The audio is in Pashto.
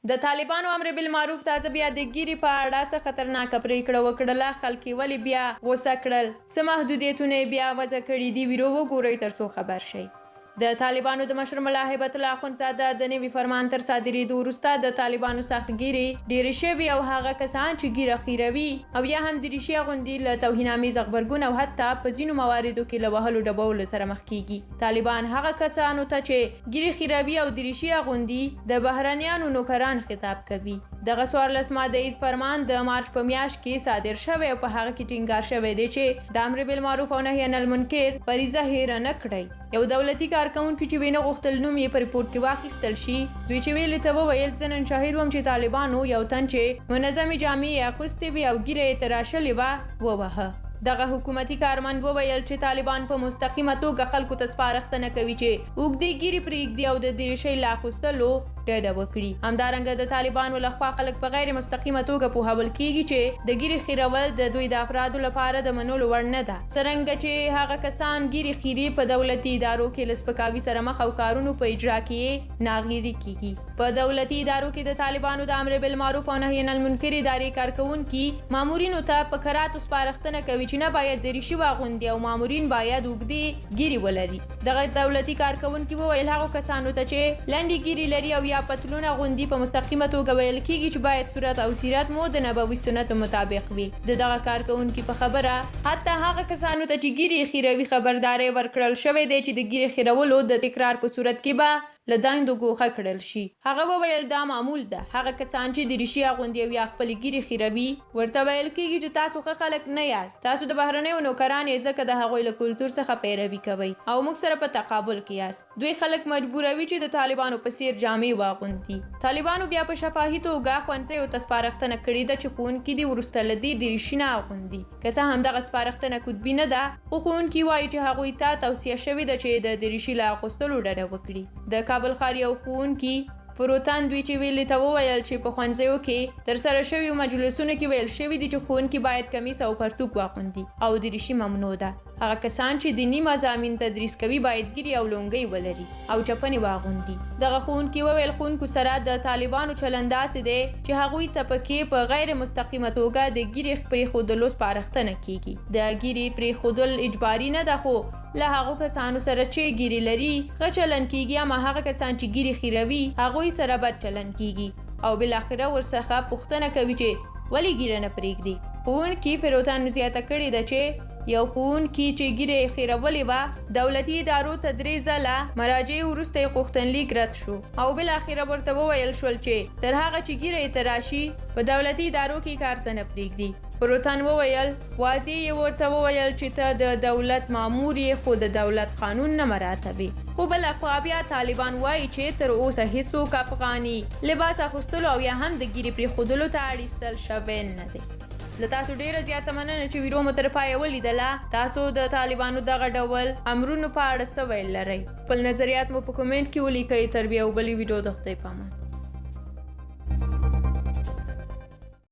د طالبانو امر بالمعروف تازه بیا د ګیري په اړه څه خطرناکه پریکړه وکړله. خلک ولې بیا غوسه کړل؟ څه محدودیتونه بیا وضع کړي دي؟ ویډیو وګورئ ترڅو خبر شئ. د طالبانو د مشر ملا هیبت الله اخندزاده د نوي فرمان تر صادرېدو وروسته د طالبانو سخت ګیرې ډېرې شوي او هغه کسان چې ګیره خیروي او یا هم دریشي اغوندي له توهینامیز غبرګون او حتی په ځینو مواردو کې له وهلو ډبولو سره مخ کیږي. طالبان هغه کسانو ته چې ګیرې خیروي او دریشي اغوندي د بهرنیانو نوکران خطاب کوي. دغه 14 مادهیز فرمان د مارچ په میاشت کې صادر شوی او په هغه کې ټینګار شوی دی چې د امر بالمعروف او نهي عن المنکر فریضه هېره نه کړئ. یو دولتي کارکونکي چې وینه غوښتل نوم یې په ریپورت کې واخیستل شي، دوی چې ویلې ته وویل زه نن شاهد وم چې طالبانو یو تن چې منظمې جامې یې اغوستې وې او ږیره یې تراشلې وه ووهه. دغه حکومتي کارمند وویل چې طالبان په مستقیمه توګه خلکو ته سپارښتنه کوي چې اوږدې ږیرې پرېږدي او د دریشۍ له اخیستلو ډډه وکړي. همدارنګه د طالبانو لخوا خلک په غیر مستقیمه توګه پوهول کیږي چې د ږیرې خیرول د دوی د افرادو لپاره د منلو وړ نه ده. څرنګه چې هغه کسان ږیرې خیري په دولتي ادارو کې له سپکاوي سره مخ او کارونو په اجرا کې ناغیري کیږي. په دولتي ادارو کې د طالبانو د امر بالمعروف او نهي عن المنکر ادارې کارکونکي مامورینو ته په کراتو سپارښتنه کوي چې نه باید دریشي واغوندي او مامورین باید اوږدې ږیرې ولري. دغه دولتي کارکونکي وویل هغو کسانو ته چې لنډې ږیرې لري او یا پتلون اغوندي په مستقیمه توګه ویل کیږي چې باید صورت او سیرت مو د نبوي سنتو مطابق وي. د دغه کارکونکي په خبره حتی هغه کسانو ته چې ږیرې خیروي خبرداری ورکړل شوی دی چې د ږیرې خیرولو د تکرار په صورت کې به له دندو ګوښه کړل شي. هغه وویل دا معمول ده. هغه کسان چې دریشي اغوندي او یا خپلې ږیرې خیروي ورته ویل کیږي چې تاسو ښه خلک نه یاست، تاسو د بهرنیو نوکران یې ځکه د هغوی له کلتور څخه پیروي کوئ او موږ سره په تقابل کې یاست. دوی خلک مجبوروي چې د طالبانو په څیر جامې واغوندي. طالبانو بیا په شفاهي توګه ښوونځیو ته سپارښتنه کړې ده چې ښوونکي دې وروسته له دې دریشي نه اغوندي. که څه هم دغه سپارښتنه قطبي نه ده، خو ښوونکي وایي چې هغوی ته توصیه شوې ده چې د دریشي له اغوستلو ډډه وکړي. د کابل ښار یو ښوونکي فروتن دوی چې ویلې ته وویل چې په ښوونځیو کې ترسره شویو مجلسونو کې ویل شوي دي چې ښوونکي باید کمیس او پرتوګ واغوندي او دریشي ممنوع ده. هغه کسان چې دیني مضامین تدریس کوي باید ږیرې او لونګۍ ولري او چپنې واغوندي. دغه ښوونکي وویل ښوونکو سره د طالبانو چلند داسې دی چې هغوی ته پکې په غیر مستقیمه توګه د ږیرې پرېښودلو سپارښتنه کیږي. د ږیرې پرېښودل اجباري نه ده، خو له هغو کسانو سره چې ږیرې لري ښه چلند کیږي، اما هغه کسان چې ږیرې خیروي هغوی سره بد چلند کیږي او بالاخره ورڅخه پوښتنه کوي چې ولې ږیره نه پرېږدي. ښوونکي فروتن زیاته کړې ده چې یو ښوونکي چې ږیرې خیرولې وه دولتي ادارو ته 3 ځله مراجعې وروسته یې غوښتنلیک رد شو او بالاخره ورته وویل شول چې تر هغه چې ږیره یې تراشي په دولتي ادارو کې کار ته نه پرېږدي. فروتن وویل واضح یې ورته وویل چې ته د دولت مامور یې خو د دولت قانون نه مراعاتوې. خو بله خوا بیا طالبان وایي چې تر اوسه هیڅوک افغاني لباس اخیستلو او یا هم د ږیرې پرېښودلو ته اړ ایستل شوی نه دی. له تاسو ډیره زیاته مننه چې ویډیو مو تر پایه ولیدله. تاسو د طالبانو دغه ډول امرونو په اړه څه ویل لرئ؟ خپل نظریات مو په کومنټ کې ولیکئ. تر بیا یو بلې ویډیو د خدای په امان.